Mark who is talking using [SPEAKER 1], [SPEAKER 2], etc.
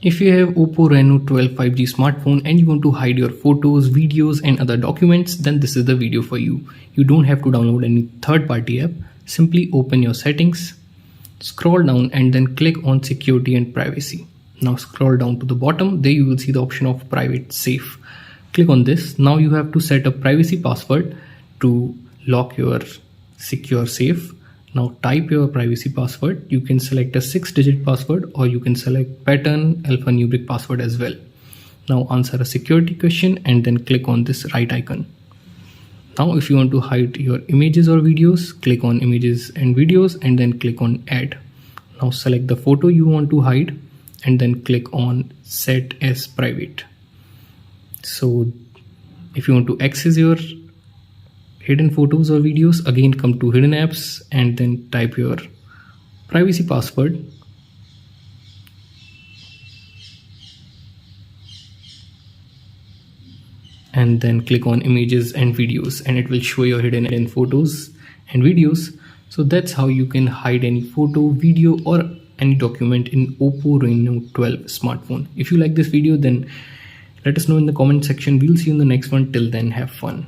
[SPEAKER 1] If you have Oppo Reno 12 5G smartphone and you want to hide your photos, videos and other documents, then this is the video for you. You don't have to download any third-party app. Simply open your settings, scroll down and then click on security and privacy. Now scroll down to the bottom, there you will see the option of private safe. Click on this. Now you have to set a privacy password to lock your secure safe. Now type your privacy password. You can select a 6-digit password or you can select pattern alphanumeric password as well. Now answer a security question and then click on this right icon. Now if you want to hide your images or videos, click on images and videos and then click on add. Now select the photo you want to hide and then click on set as private. So if you want to access your hidden photos or videos, again come to hidden apps and then type your privacy password. And then click on images and videos and it will show your hidden photos and videos. So that's how you can hide any photo, video or any document in Oppo Reno 12 smartphone. If you like this video, then let us know in the comment section. We'll see you in the next one. Till then, have fun.